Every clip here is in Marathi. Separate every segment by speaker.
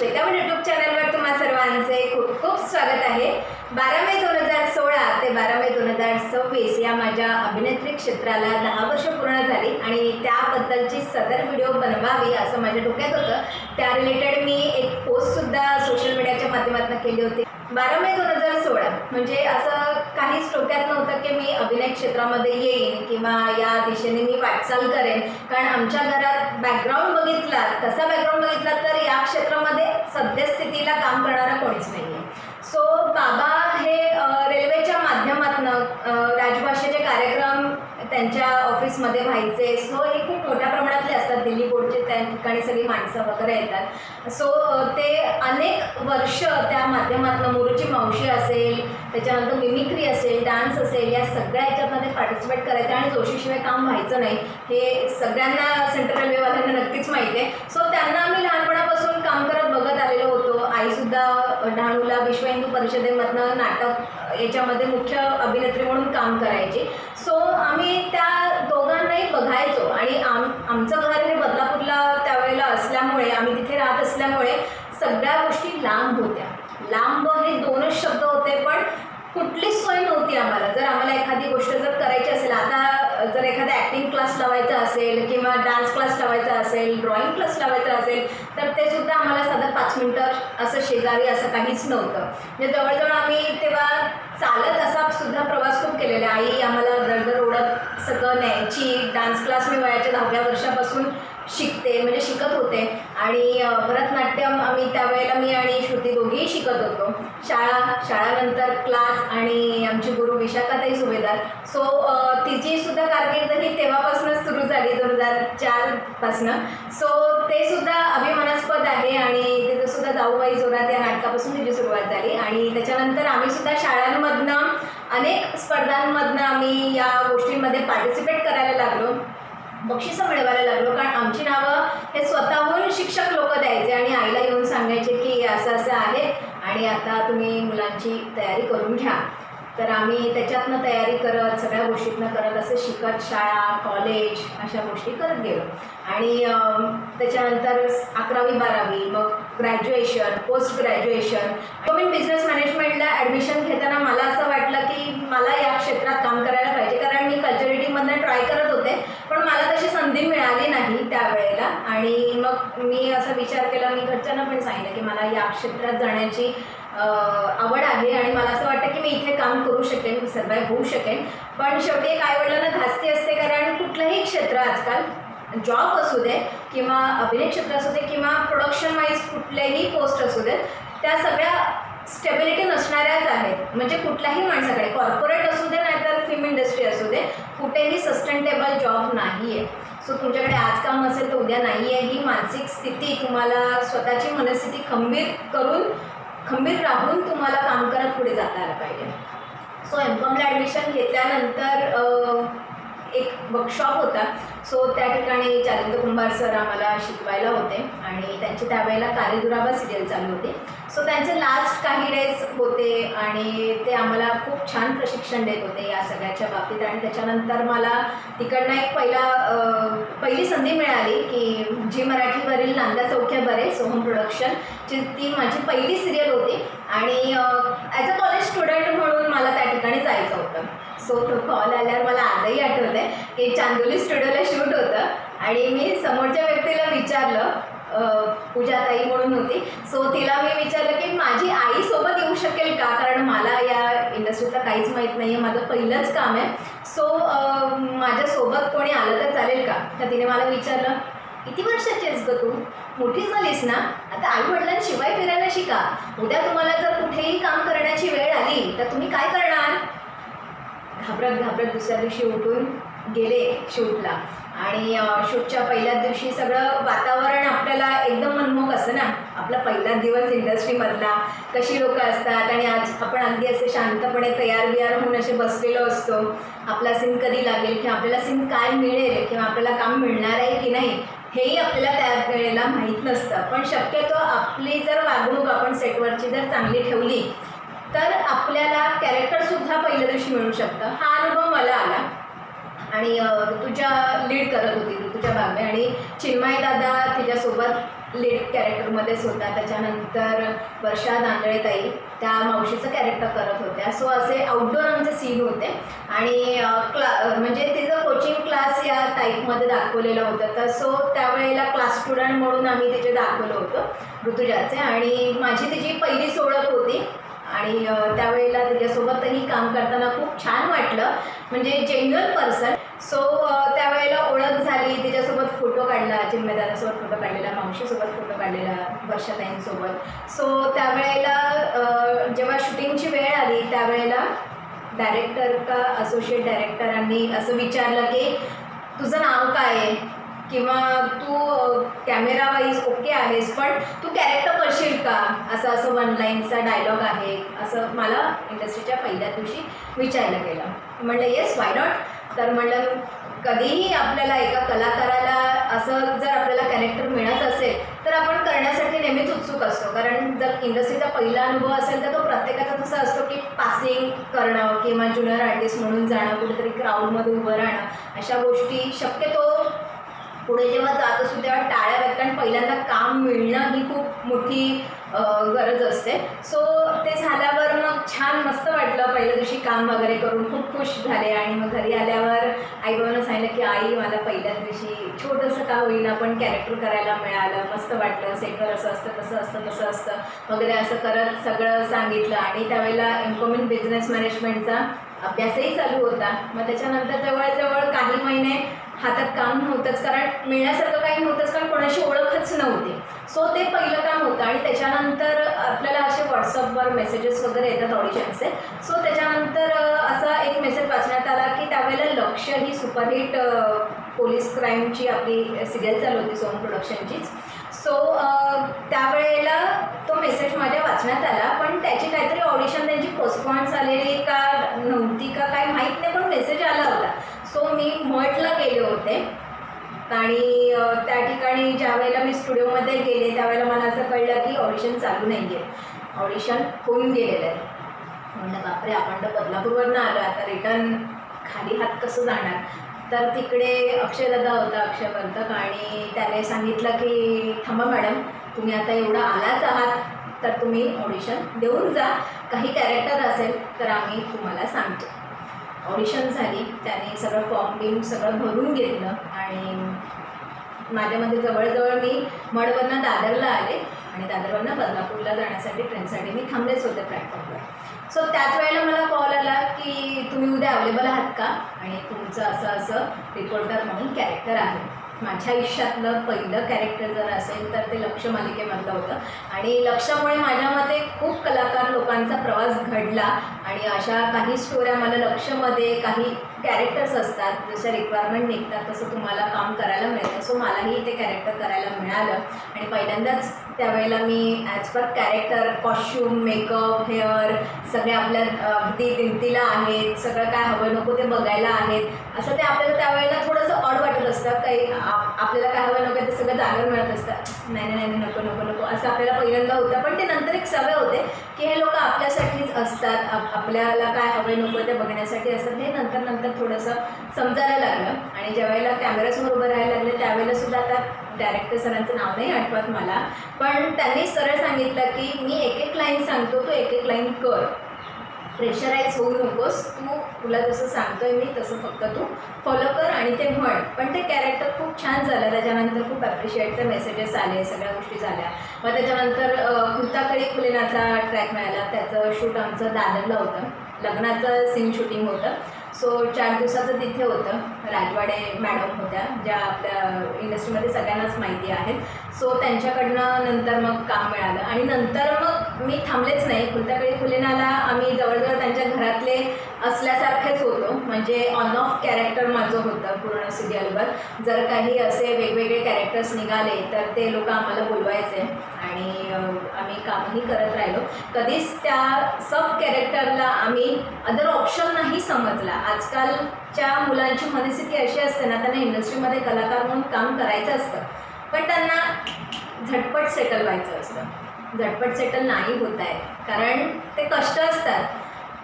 Speaker 1: श्वेता यूट्यूब चॅनलवर तुम्हा सर्वांचे खूप खूप स्वागत आहे। 12 मे 2016 ते 12 मे 2026 या माझ्या अभिनेत्री क्षेत्राला 10 वर्ष पूर्ण झाली आणि त्याबद्दलची सदर व्हिडिओ बनवावी असं माझ्या डोक्यात होतं। त्या रिलेटेड मी एक पोस्टसुद्धा सोशल मीडियाच्या माध्यमातून केली होती। 12 मे 2016 म्हणजे असं काहीच डोक्यात नव्हतं की मी अभिनय क्षेत्रामध्ये येईन किंवा या दिशेने मी वाटचाल करेन, कारण आमच्या घरात बॅकग्राऊंड बघितला तसा बॅकग्राऊंड बघितला तर या क्षेत्रामध्ये सद्यस्थितीला काम करणारा कोणीच नाही आहे। सो बाबा हे रेल्वेच्या माध्यमातून राजभाषेचे कार्यक्रम त्यांच्या ऑफिसमध्ये व्हायचे। सो हे खूप मोठ्या प्रमाणातले असतात, दिल्ली बोर्डचे त्या ठिकाणी सगळी माणसं वगैरे येतात। सो ते अनेक वर्ष त्या माध्यमातून मुरुची मावशी असेल, त्याच्यानंतर मिमिक्री असेल, डान्स असेल, या सगळ्या ह्याच्यामध्ये पार्टिसिपेट करायचं आणि जोशीशिवाय काम व्हायचं नाही हे सगळ्यांना सेंट्रल रेल्वेवाल्यांना नक्कीच माहिती आहे। सो त्यांना आम्ही लहानपणापासून काम करत बघत आलेलो होतो। आईसुद्धा डहाणूला विश्व हिंदू परिषदेमधनं नाटक याच्यामध्ये मुख्य अभिनेत्री म्हणून काम करायची। सो आम्ही त्या दोघांनाही बघायचो आणि आमचं घर हे बदलापूरला त्यावेळेला असल्यामुळे, आम्ही तिथे राहत असल्यामुळे सगळ्या गोष्टी लांब होत्या। लांब हे दोनच शब्द होते, पण कुठलीच सोय नव्हती आम्हाला। जर आम्हाला एखादी गोष्ट जर करायची असेल, आता जर एखादा ॲक्टिंग क्लास लावायचा असेल किंवा डान्स क्लास लावायचा असेल, ड्रॉइंग क्लास लावायचा असेल, तर ते सुद्धा आम्हाला साधारण 5 मिनटं असं शेजारी असं काहीच नव्हतं। म्हणजे जवळजवळ आम्ही तेव्हा चालत असा सुद्धा प्रवास खूप केलेला आहे। आई आम्हाला दरदर ओढत सगळं न्यायची। डान्स क्लास मी वयाच्या 10व्या वर्षापासून शिकत होते आणि भरतनाट्यम आम्ही त्यावेळेला मी आणि श्रुती दोघीही शिकत होतो। शाळानंतर क्लास आणि आमची गुरु विशाखाताई सुभेदार। सो तिची सुद्धा कारकीर्द ही तेव्हापासूनच सुरू झाली, 2004 पासनं। सो ते सुद्धा अभिमानास्पद आहे आणि तिथं सुद्धा जाऊबाई जोरात या नाटकापासून तिची सुरुवात झाली आणि त्याच्यानंतर आम्ही सुद्धा शाळांमधनं अनेक स्पर्धांमधनं आम्ही या गोष्टींमध्ये पार्टिसिपेट करायला लागलो, बक्षिसं मिळवायला लागलो, कारण आमची नावं हे स्वतःहून शिक्षक लोक द्यायचे आणि आईला येऊन सांगायचे की असं असं आहे आणि आता तुम्ही मुलांची तयारी करून घ्या। तर आम्ही त्याच्यातनं तयारी करत, सगळ्या गोष्टीतनं करत असं शिकत शाळा, कॉलेज अशा गोष्टी करत गेलो आणि त्याच्यानंतर 11वी 12वी, मग ग्रॅज्युएशन, पोस्ट ग्रॅज्युएशन। मी बिझनेस मॅनेजमेंटला ॲडमिशन घेताना मला असं वाटलं की मला या क्षेत्रात काम करायला पाहिजे, कारण मी कल्चरिटीमधनं ट्राय करत होते पण मला तशी संधी मिळाली नाही त्यावेळेला। आणि मग मी असा विचार केला, मी घरच्यांना पण सांगितलं की मला या क्षेत्रात जाण्याची आवड आहे आणि मला असं वाटतं की मी इथे काम करू शकेन, सर्वाईव्ह होऊ शकेन। पण शेवटी एक आईवडिलांना धास्ती असते, कारण कुठलंही क्षेत्र आजकाल, जॉब असू दे किंवा अभिनय क्षेत्र असू दे किंवा प्रोडक्शन वाईज कुठलेही पोस्ट असू देत, त्या सगळ्या स्टेबिलिटी नसणाऱ्याच आहेत। म्हणजे कुठल्याही माणसाकडे, कॉर्पोरेट असू दे नाहीतर फिल्म इंडस्ट्री असू दे, कुठेही सस्टेनेबल जॉब नाही आहे। सो तुमच्याकडे आज काम असेल तर उद्या नाही आहे, ही मानसिक स्थिती तुम्हाला स्वतःची मनस्थिती खंबीर राहून तुम्हाला काम करत पुढे जाता आलं पाहिजे। सो एम.कॉमला ॲडमिशन घेतल्यानंतर एक वर्कशॉप होता। सो त्या ठिकाणी चारिंद्र कुंभार सर आम्हाला शिकवायला होते आणि त्यांची त्यावेळेला कारेदुराबा सिरियल चालू होती। सो त्यांचे लास्ट काही डेज होते आणि ते आम्हाला खूप छान प्रशिक्षण देत होते या सगळ्याच्या बाबतीत। आणि त्याच्यानंतर मला तिकडनं एक पहिली संधी मिळाली की झी मराठीवरील नांदा चौक्या बरे सोहम प्रोडक्शनची ती माझी पहिली सिरियल होती आणि ॲज अ कॉलेज स्टुडंट म्हणून मला त्या ठिकाणी जायचं होतं। सो तो कॉल आल्यावर मला आजही आठवतं आहे की चांदोली स्टुडिओला शूट होतं आणि मी समोरच्या व्यक्तीला विचारलं, पूजाताई म्हणून होती। सो तिला मी विचारलं की माझी आई सोबत येऊ शकेल का, कारण मला या इंडस्ट्रीतलं काहीच माहीत नाही आहे, माझं पहिलंच काम आहे। सो माझ्यासोबत कोणी आलं तर चालेल का? तर तिने मला विचारलं, किती वर्षाची आहेस गं तू? मोठी झालीस ना, आता आईवडिलांशिवाय फिरायला शिका, उद्या तुम्हाला जर कुठेही काम करण्याची वेळ आली तर तुम्ही काय करणार? घाबरत दुसऱ्या दिवशी उठून गेले शूटला आणि शूटच्या पहिल्याच दिवशी सगळं वातावरण आपल्याला एकदम मनमोहक असतं ना, आपला पहिला दिवस इंडस्ट्रीमधला, कशी लोकं असतात आणि आज आपण अगदी असे शांतपणे तयार होऊन असे बसलेलो असतो। आपला सीन कधी लागेल किंवा आपल्याला सीन काय मिळेल किंवा आपल्याला काम मिळणार आहे की नाही हेही आपल्याला त्या वेळेला माहीत नसतं। पण शक्यतो आपली जर वागणूक आपण सेटवरची जर चांगली ठेवली तर आपल्याला कॅरेक्टरसुद्धा पहिल्या दिवशी मिळू शकतं। हा अनुभव मला आला आणि ऋतुजा लीड करत होती, ऋतुजा बागवे, आणि चिन्मय दादा तिच्यासोबत लीड कॅरेक्टरमध्येच होता. त्याच्यानंतर वर्षा दांदळेताई त्या मावशीचं कॅरेक्टर करत होत्या. सो असे आउटडोर आमचे सीन होते आणि म्हणजे तिचं कोचिंग क्लास या टाईपमध्ये दाखवलेलं होतं. तर सो त्यावेळेला क्लास स्टुडंट म्हणून आम्ही तिचे दाखवलं होतं ऋतुजाचे. आणि माझी तिची पहिलीच ओळख होती आणि त्यावेळेला तिच्यासोबतही काम करताना खूप छान वाटलं, म्हणजे जेन्युअन पर्सन. सो त्यावेळेला ओळख झाली, तिच्यासोबत फोटो काढला, जिम्मेदारासोबत फोटो काढलेला, मावशीसोबत फोटो काढलेला, वर्षाताईंसोबत. सो त्यावेळेला जेव्हा शूटिंगची वेळ आली त्यावेळेला डायरेक्टर का असोसिएट डायरेक्टरांनी असं विचारलं की तुझं नाव काय आहे किंवा तू कॅमेरा वाईज ओके आहेस पण तू कॅरेक्टर करशील का, असं असं वन लाईनचा डायलॉग आहे असं मला इंडस्ट्रीच्या पहिल्या दिवशी विचारलं गेलं. म्हणलं येस वाय नॉट. तर म्हणलं कधीही आपल्याला एका कलाकाराला असं जर आपल्याला कॅरेक्टर मिळत असेल तर आपण करण्यासाठी नेहमीच उत्सुक असतो, कारण जर इंडस्ट्रीचा पहिला अनुभव असेल तर तो प्रत्येकाचा तसा असतो की पासिंग करणं किंवा ज्युनियर आर्टिस्ट म्हणून जाणं, कुठेतरी क्राऊडमध्ये उभं राहणं, अशा गोष्टी शक्यतो पुढे जेव्हा जात असतो तेव्हा टाळ्या वाजतात, कारण पहिल्यांदा काम मिळणं ही खूप मोठी गरज असते. सो ते झाल्यावर मग छान मस्त वाटलं. पहिल्या दिवशी काम वगैरे करून खूप खुश झाले आणि मग घरी आल्यावर आईबाबांना सांगितलं की आई मला पहिल्या दिवशी छोटंसं का होईना पण कॅरेक्टर करायला मिळालं, मस्त वाटलं, सेटवर असं असतं तसं असतं तसं असतं वगैरे असं करत सगळं सांगितलं. आणि त्यावेळेला एमकॉम इन बिझनेस मॅनेजमेंटचा अभ्यासही चालू होता. मग त्याच्यानंतर जवळजवळ काही महिने हातात काम नव्हतंच, कारण मिळण्यासारखं काही नव्हतंच, कारण कोणाशी ओळखच नव्हती. सो ते पहिलं काम होतं. आणि त्याच्यानंतर आपल्याला असे व्हॉट्सअपवर मेसेजेस वगैरे येतात ऑडिशनचे. सो त्याच्यानंतर असा एक मेसेज वाचण्यात आला की त्यावेळेला लक्ष ही सुपरहिट पोलीस क्राईमची आपली सिरियल चालू होती सोम प्रोडक्शनचीच. सो त्यावेळेला तो मेसेज माझ्या वाचण्यात आला, पण त्याची काहीतरी ऑडिशन त्यांची पोस्टपॉन झालेली का नव्हती का काय माहीत नाही, पण मेसेज आला होता. सो मी मठला गेले होते आणि त्या ठिकाणी ज्या वेळेला मी स्टुडिओमध्ये गेले त्यावेळेला मला असं कळलं की ऑडिशन चालू नाही आहे, ऑडिशन होऊन गेलेलं आहे. म्हणलं बापरे, आपण तर बदलापूरवरनं आलो, आता रिटर्न खाली हात कसं जाणार. तर तिकडे अक्षयदादा होता, अक्षय वर्तक, आणि त्याने सांगितलं की थांबा मॅडम, तुम्ही आता एवढं आलाच आहात तर तुम्ही ऑडिशन देऊन जा, काही कॅरेक्टर असेल तर आम्ही तुम्हाला सांगतो. ऑडिशन झाली, त्याने सगळं फॉर्म बिम सगळं भरून घेतलं आणि माझ्यामध्ये जवळजवळ मी मडवरनं दादरला आले आणि दादरवरनं बदलापूरला जाण्यासाठी ट्रेनसाठी मी थांबलेच होते प्लॅटफॉर्मवर. सो त्याच वेळेला मला कॉल आला की तुम्ही उद्या अवेलेबल आहात का, आणि तुमचं असं असं रिपोर्टर म्हणून कॅरेक्टर आहे. माझ्या आयुष्यातलं पहिलं कॅरेक्टर जर असेल तर ते लक्ष मालिकेमधलं होतं. आणि लक्षामुळे माझ्यामध्ये खूप कलाकार लोकांचा प्रवास घडला आणि अशा काही स्टोऱ्या मला लक्षमध्ये काही कॅरेक्टर्स असतात, जसं रिक्वायरमेंट निघतात तसं तुम्हाला काम करायला मिळतं. सो मलाही ते कॅरेक्टर करायला मिळालं आणि पहिल्यांदाच त्यावेळेला मी as per character costume, makeup, hair सगळे आपल्या अगदी दिमतीला आहेत, सगळं काय हवं नको ते बघायला आहेत, असं ते आपल्याला त्यावेळेला थोडंसं ऑड वाटत असतं. काही आपल्याला काय हवं नको ते सगळं जागेवर मिळत असतं, नाही नाही नाही नको नको नको असं आपल्याला पहिल्यांदा होतं. पण ते नंतर एक सवय होते की हे लोक आपल्यासाठीच असतात, आपल्याला काय हवं नको ते बघण्यासाठी असतात. हे नंतर नंतर थोडंसं समजायला लागलं. आणि ज्यावेळेला कॅमेऱ्यासमोर उभं राहायला लागले त्यावेळेला सुद्धा, आता डायरेक्टर सरांचं नाव नाही आठवत मला, पण त्यांनी सरळ सांगितलं की मी एक एक लाईन सांगतो, तू एक एक लाईन कर, प्रेशराईज होऊ नकोस, तुला जसं सांगतोय मी तसं फक्त तू फॉलो कर आणि ते म्हण. पण ते कॅरेक्टर खूप छान झालं. त्याच्यानंतर खूप ॲप्रिशिएटचे मेसेजेस आले, सगळ्या गोष्टी झाल्या. मग त्याच्यानंतर खुर्ताकळी खुलेनाचा ट्रॅक मिळाला, त्याचं शूट आमचं दादरला होतं, लग्नाचं सीन शूटिंग होतं. सो 4 दिवसाचं तिथे होतं. राजवाडे मॅडम होत्या, ज्या आपल्या इंडस्ट्रीमध्ये सगळ्यांनाच माहिती आहेत. सो त्यांच्याकडनं नंतर मग काम मिळालं आणि नंतर मग मी थांबलेच नाही. खुर्ताकळी खुलेनाला आम्ही जवळजवळ त्यांच्या घरातले असल्यासारखेच होतो, म्हणजे ऑन ऑफ कॅरेक्टर माझं होतं पूर्ण सिरियलवर. जर काही असे वेगवेगळे कॅरेक्टर्स निघाले तर ते लोक आम्हाला बोलवायचे आणि आम्ही कामही करत राहिलो. कधीच त्या सब कॅरेक्टरला आम्ही अदर ऑप्शन नाही समजला. आजकालच्या मुलांची मनस्थिती अशी असते ना, त्यांना इंडस्ट्रीमध्ये कलाकार म्हणून काम करायचं असतं, पण त्यांना झटपट सेटल व्हायचं असतं. झटपट सेटल नाही होत आहे, कारण ते कष्ट असतात.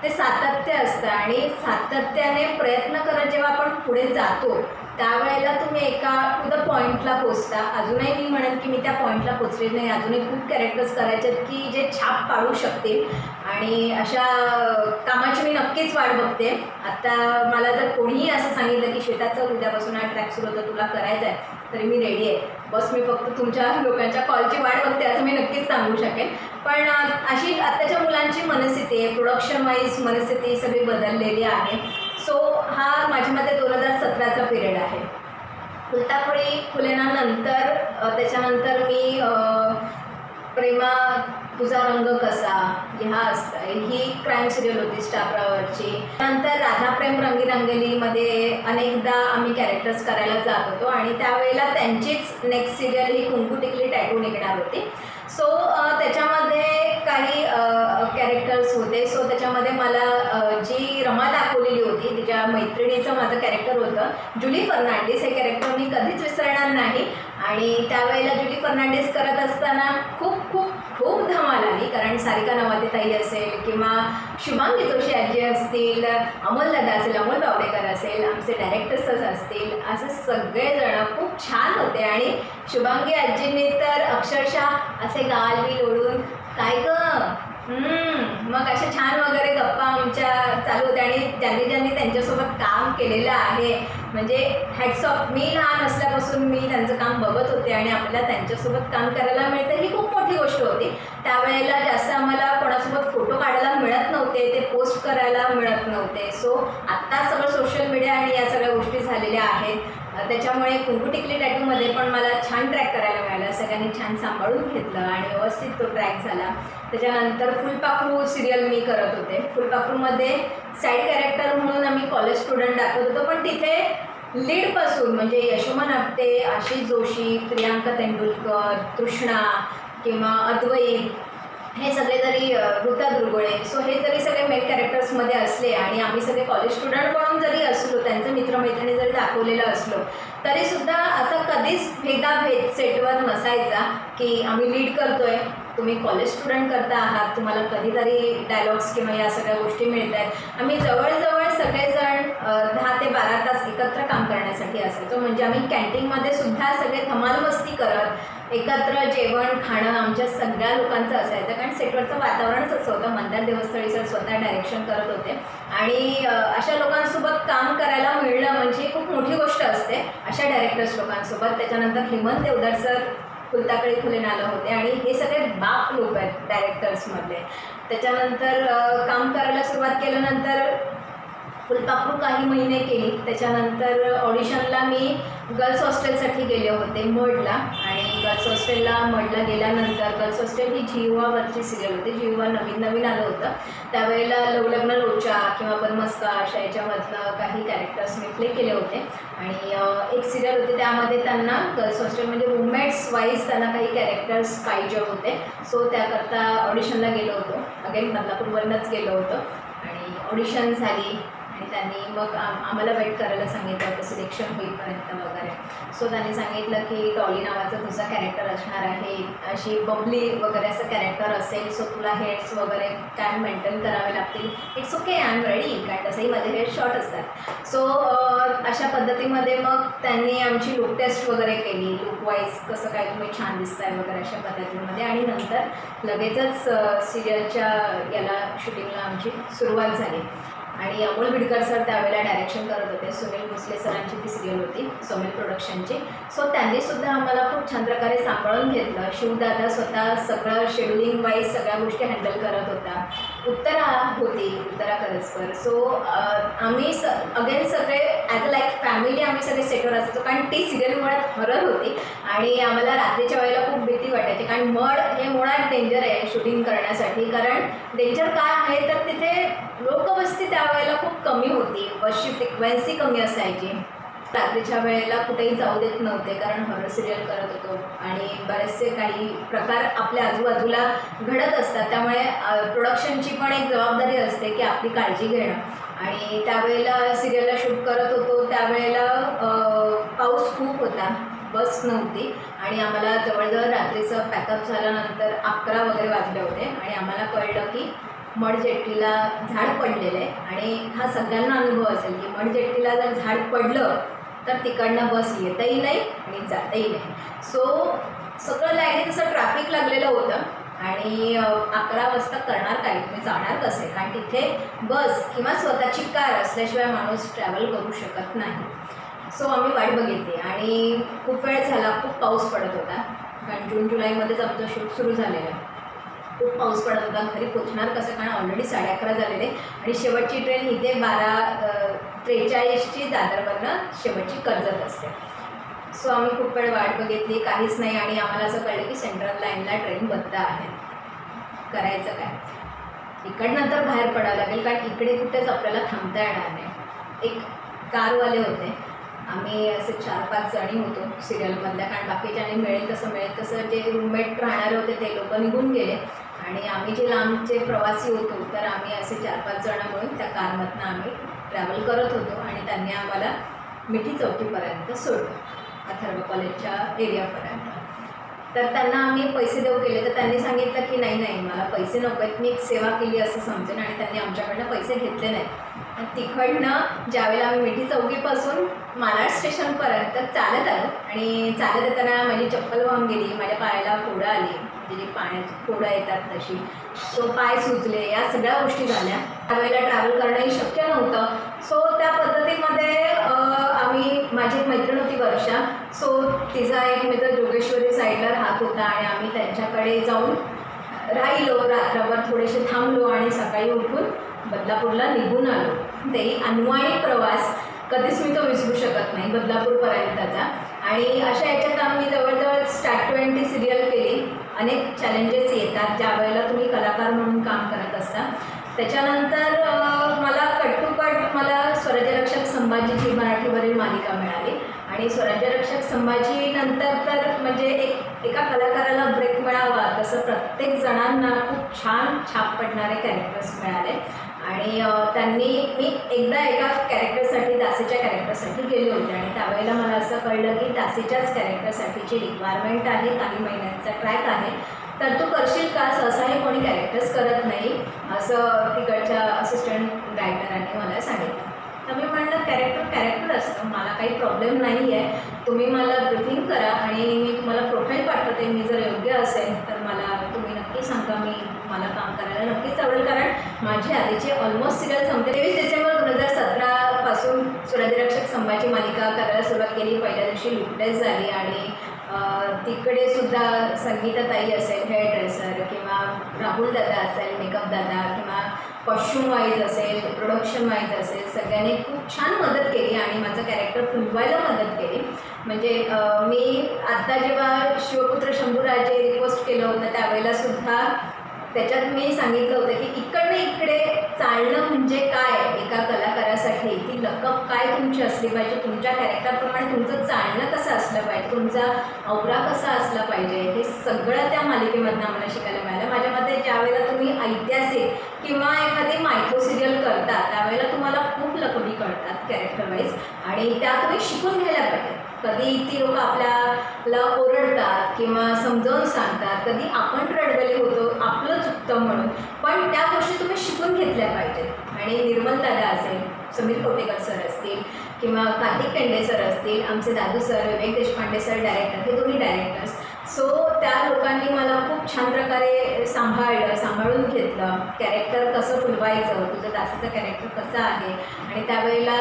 Speaker 1: ते सातत्य असतं आणि सातत्याने प्रयत्न करत जेव्हा आपण पुढे जातो त्यावेळेला तुम्ही एका टू द पॉईंटला पोचता. अजूनही मी म्हणेन की मी त्या पॉईंटला पोचले नाही, अजूनही खूप कॅरेक्टर्स करायचे आहेत की जे छाप पाडू शकतील आणि अशा कामाची मी नक्कीच वाट बघते. आता मला जर कोणीही असं सांगितलं की श्वेताचं उद्यापासून हा ट्रॅक सुरू होतं, तुला करायचं आहे, तरी मी रेडी आहे. बस मी फक्त तुमच्या लोकांच्या कॉलची वाट बघते असं मी नक्कीच सांगू शकेन. पण अशी आत्ताच्या मुलांची मनस्थिती आहे, प्रोडक्शन वाईज मनस्थिती सगळी बदललेली आहे. सो हा माझ्या मते 2017चा पिरियड आहे. फुलताफळी फुलेनानंतर त्याच्यानंतर मी प्रेमा तुझा रंग कसा ह्या ही क्राईम सिरियल होती स्टार प्रवाहवरची. नंतर राधा प्रेम रंगीरंगलीमध्ये अनेकदा आम्ही कॅरेक्टर्स करायला जात होतो आणि त्यावेळेला त्यांचीच नेक्स्ट सिरियल ही कुंकू टिकली टॅटू निघणार होती. सो त्याच्यामध्ये काही कॅरेक्टर्स होते. सो त्याच्यामध्ये मला जी रमा दाखवलेली होती तिच्या मैत्रिणीचं माझं कॅरेक्टर होतं. जुली फर्नांडिस हे कॅरेक्टर मी कधीच विसरणार नाही आणि त्यावेळेला जुली फर्नांडिस करत असताना खूप खूप खूप धमाल आली. कारण सारिका नवाते ताई असेल किंवा शुभांगी जोशी आजी असतील, अमोल दादा असेल, अमोल बावडेकर असेल, आमचे डायरेक्टर्सच असतील, असे सगळेजण खूप छान होते. आणि शुभांगी आजींनी तर अक्षरशः असे गाल बी ओढून काय गं मग अशा छान वगैरे गप्पा आमच्या चालू होत्या. आणि ज्यांनी ज्यांनी त्यांच्यासोबत काम केलेलं आहे म्हणजे हॅट्स ऑफ. मी लहान असल्यापासून मी त्यांचं काम बघत होते आणि आपल्याला त्यांच्यासोबत काम करायला मिळतं ही खूप मोठी गोष्ट होती. त्यावेळेला जास्त आम्हाला कोणासोबत फोटो काढायला मिळत नव्हते, ते पोस्ट करायला मिळत नव्हते. सो आत्ता सगळं सोशल मीडिया आणि या सगळ्या गोष्टी झालेल्या आहेत. त्याच्यामुळे कुंकू टिकली टॅटूमध्ये पण मला छान ट्रॅक करायला मिळालं. सगळ्यांनी छान सांभाळून घेतलं आणि व्यवस्थित तो ट्रॅक झाला. त्याच्यानंतर फुलपाखरू सिरियल मी करत होते. फुलपाखरूमध्ये साईड कॅरेक्टर म्हणून आम्ही कॉलेज स्टुडंट दाखवत होतो, पण तिथे लीडपासून म्हणजे यशोमन आपटे, आशिष जोशी, प्रियांका तेंडुलकर, तृष्णा किंवा अद्वैत हे सगळे जरी ऋता दुर्गुळे, सो हे जरी सगळे मेन कॅरेक्टर्समध्ये असले आणि आम्ही सगळे कॉलेज स्टुडंट म्हणून जरी असलो, त्यांचे मित्रमैत्रिणी जरी दाखवलेलं असलो, तरीसुद्धा असा कधीच भेदाभेद सेटवर नसायचा की आम्ही लीड करतोय, तुम्ही कॉलेज स्टुडंट करता आहात, तुम्हाला कधीतरी डायलॉग्स किंवा या सगळ्या गोष्टी मिळत आहेत. आम्ही जवळजवळ सगळेजण 10 ते 12 तास एकत्र काम करण्यासाठी असायचो. म्हणजे आम्ही कॅन्टीनमध्ये सुद्धा सगळे धमाल मस्ती करत एकत्र जेवण खाणं आमच्या सगळ्या लोकांचं असायचं. कारण सेटवरचं वातावरणच असं होतं. मंदार देवस्थळी सर स्वतः डायरेक्शन करत होते आणि अशा लोकांसोबत काम करायला मिळणं म्हणजे खूप मोठी गोष्ट असते, अशा डायरेक्टर्स लोकांसोबत. त्याच्यानंतर हेमंत देवदार सर फुलताफळी फुलेनाला होते आणि हे सगळे बाप लोक आहेत डायरेक्टर्समधले. त्याच्यानंतर काम करायला सुरुवात केल्यानंतर फुलपाखरू काही महिने केली. त्याच्यानंतर ऑडिशनला मी गर्ल्स हॉस्टेलसाठी गेले होते मडला आणि गर्ल्स हॉस्टेलला मडला गेल्यानंतर गर्ल्स हॉस्टेल ही जियुवावरची सिरियल होती. जियुवा नवीन नवीन आलं होतं त्यावेळेला लवलग्न लोचा किंवा बनमस्का अशा याच्यामधलं काही कॅरेक्टर्स मी प्ले केले होते. आणि एक सिरियल होती त्यामध्ये त्यांना गर्ल्स हॉस्टेल म्हणजे रूममेट्स वाईज त्यांना काही कॅरेक्टर्स पाहिजे होते. सो त्याकरता ऑडिशनला गेलो होतो. अगेन बदलापूरवरूनच गेलो होतो आणि ऑडिशन झाली आणि त्यांनी मग आम्हाला वेट करायला सांगितलं होतं सिलेक्शन होईपर्यंत वगैरे. सो त्यांनी सांगितलं की डॉली नावाचं तुझा कॅरेक्टर असणार आहे, अशी बबली वगैरे असं कॅरेक्टर असेल, सो तुला हेड्स वगैरे काय मेंटेन करावे लागतील. It's okay, I am ready, कारण तसंही माझे हेड शॉर्ट असतात. सो अशा पद्धतीमध्ये मग त्यांनी आमची लुक टेस्ट वगैरे केली, लुक वाईज कसं काय तुम्ही छान दिसताय वगैरे अशा पद्धतीमध्ये. आणि नंतर लगेचच सिरियलच्या याला शूटिंगला आमची सुरुवात झाली. आणि अमोल बिडकर सर त्यावेळेला डायरेक्शन करत होते. सुनील भोसले सरांची ती सिरियल होती सोमेल प्रोडक्शनची. सो त्यांनीसुद्धा आम्हाला खूप छान प्रकारे सांभाळून घेतलं. शिवदादा स्वतः सगळं शेड्युलिंग वाईज सगळ्या गोष्टी हँडल करत होता. उत्तरा होती, उत्तरा करसकर. सो आम्ही अगेन सगळे ॲज अ लाईक फॅमिली आम्ही सगळे सेटवर असायचो. कारण ती सिरियल मुळात हॉरर होती आणि आम्हाला रात्रीच्या वेळेला खूप भीती वाटायची. कारण मड हे मुळात डेंजर आहे शूटिंग करण्यासाठी. कारण डेंजर काय आहे तर तिथे लोकवस्ती त्यावेळेला खूप कमी होती, बसची फ्रिक्वेन्सी कमी असायची. रात्रीच्या वेळेला कुठेही जाऊ देत नव्हते कारण हॉरर सिरियल करत होतो आणि बरेचसे काही प्रकार आपल्या आजूबाजूला घडत असतात. त्यामुळे प्रोडक्शनची पण एक जबाबदारी असते की आपली काळजी घेणं. आणि त्यावेळेला सिरियलला शूट करत होतो त्यावेळेला पाऊस खूप होता, बस नव्हती आणि आम्हाला जवळजवळ रात्रीचं पॅकअप झाल्यानंतर 11 वगैरे वाजले होते आणि आम्हाला कळलं की मडजेट्टीला झाड पडलेलं आहे आणि हा सगळ्यांना अनुभव असेल की मडजेट्टीला जर झाड पडलं तर तिकडनं बस येतही नाही आणि जातही नाही. सो सगळं लाईनीत असं ट्रॅफिक लागलेलं होतं आणि 11 वाजता करणार काय, तुम्ही जाणार कसे, कारण तिथे बस किंवा स्वतःची कार असल्याशिवाय माणूस ट्रॅव्हल करू शकत नाही. सो आम्ही वाट बघितली आणि खूप वेळ झाला, खूप पाऊस पडत होता, कारण जून जुलैमध्येच आमचं शूट सुरू झालेलं. खूप पाऊस पडत होता. घरी पोचणार कसं, कारण ऑलरेडी 11:30 झालेले आणि शेवटची ट्रेन इथे 12:43ची दादरवरनं शेवटची कर्जत असते. सो आम्ही खूप वेळ वाट बघितली, काहीच नाही आणि आम्हाला असं कळलं की सेंट्रल लाईनला ट्रेन बंद आहे. करायचं काय, इकडनं तर बाहेर पडावं लागेल, कारण इकडे कुठेच आपल्याला थांबता येणार नाही. एक कारवाले होते, आम्ही असे 4-5 जणी होतो सिरियलमधल्या, कारण बाकीच्याने मिळेल तसं जे रूममेट राहणारे होते ते लोक निघून गेले आणि आम्ही जे लांबचे प्रवासी होतो तर आम्ही असे 4-5 जण मिळून त्या कारमधनं आम्ही ट्रॅव्हल करत होतो आणि त्यांनी आम्हाला मिठी चौकीपर्यंत सोडलं, अथर्व कॉलेजच्या एरियापर्यंत. तर त्यांना आम्ही पैसे देऊ केले तर त्यांनी सांगितलं की नाही मला पैसे नको आहेत, मी एक सेवा केली असं समजेन, आणि त्यांनी आमच्याकडनं पैसे घेतले नाहीत. आणि तिकडनं ज्यावेळेला आम्ही मिठी चौकीपासून मालाड स्टेशनपर्यंत चालत आलो आणि चालत येताना माझी चप्पल वाहून गेली, माझ्या पायाला फोडं आली, म्हणजे जी पाण्याची फोडं येतात तशी, सो पाय सुजले, या सगळ्या गोष्टी झाल्या. त्यावेळेला ट्रॅव्हल करणंही शक्य नव्हतं. सो त्या पद्धतीमध्ये माझी एक मैत्रीण होती वर्षा, सो तिचा एक मित्र जोगेश्वरी साईडला राहत होता आणि आम्ही त्यांच्याकडे जाऊन राहिलो, रात्रभर थोडेसे थांबलो आणि सकाळी उठून बदलापूरला निघून आलो. तेही अनवाणी प्रवास, कधीच मी तो विसरू शकत नाही बदलापूरपर्यंतचा. आणि अशा याच्यात आम्ही जवळजवळ स्टार्ट टू एंड सिरियल केली. अनेक चॅलेंजेस येतात ज्या वेळेला तुम्ही कलाकार म्हणून काम करत असता. त्याच्यानंतर मला मला स्वराज्यरक्षक संभाजीची मराठीवरील मालिका मिळाली आणि स्वराज्यरक्षक संभाजीनंतर तर म्हणजे एका कलाकाराला ब्रेक मिळावा तसं प्रत्येक जणांना खूप छान छाप पडणारे कॅरेक्टर्स मिळाले. आणि मी एकदा एका कॅरेक्टरसाठी, दासीच्या कॅरेक्टरसाठी गेले होते आणि त्यावेळेला मला असं कळलं की दासीच्याच कॅरेक्टरसाठीची रिक्वायरमेंट आहे, काही महिन्यांचा ट्रॅक आहे, तर तू करशील का, सहसाही कोणी कॅरेक्टर्स करत नाही असं तिकडच्या असिस्टंट रायटरांनी मला सांगितलं. तर मी म्हणलं कॅरेक्टर असतं, मला काही प्रॉब्लेम नाही आहे, तुम्ही मला ब्रीफिंग करा आणि मी तुम्हाला प्रोफाईल पाठवते, मी जर योग्य असेल तर मला तुम्ही नक्की सांगा, मला काम करायला नक्कीच आवडेल, कारण माझी आधीची ऑलमोस्ट सिरियल संपते. 23 डिसेंबर 2017 पासून स्वराज्यरक्षक संभाजी मालिका करायला सुरुवात केली. पहिल्या दिवशी लुकडेस झाली आणि तिकडे सुद्धा संगीताताई असेल, हेअर ड्रेसर, किंवा राहुल दादा असेल, मेकअप दादा, किंवा कॉस्ट्यूम वाईज असेल, प्रोडक्शन वाईज असेल, सगळ्यांनी खूप छान मदत केली आणि माझं कॅरेक्टर फुलवायला मदत केली. म्हणजे मी आत्ता जेव्हा शिवपुत्र शंभूराजे रिक्वेस्ट केलं होतं त्यावेळेला सुद्धा त्याच्यात मी सांगितलं होतं की इकडनं इकडे चालणं म्हणजे काय, एका कलाकारासाठी ती लकप काय तुमची असली पाहिजे, तुमच्या कॅरेक्टरप्रमाणे तुमचं चालणं कसं असलं पाहिजे, तुमचा औरा कसा असला पाहिजे, हे सगळं त्या मालिकेमधनं आम्हाला शिकायला मिळालं. माझ्या मते ज्यावेळेला तुम्ही ऐतिहासिक किंवा एखादी मायथो सिरियल करता त्यावेळेला तुम्हाला खूप लकबी कळतात कॅरेक्टर वाईज आणि त्या तुम्ही शिकून घ्यायला पाहिजे. कधी ती लोक आपल्याला ओरडतात किंवा समजावून सांगतात, कधी आपण रडवेले होतो आपलं चुकतं म्हणून, पण त्या गोष्टी तुम्ही शिकून घेतल्या पाहिजेत. आणि निर्मल दादा असेल, समीर कोटेकर सर असतील किंवा कार्तिक केंडे सर असतील, आमचे दादू सर, विवेक देशपांडे सर डायरेक्टर, हे दोन्ही डायरेक्टर्स, सो त्या लोकांनी मला खूप छान प्रकारे सांभाळून घेतलं. कॅरेक्टर कसं फुलवायचं, तुझं दासीचं कॅरेक्टर कसं आहे. आणि त्यावेळेला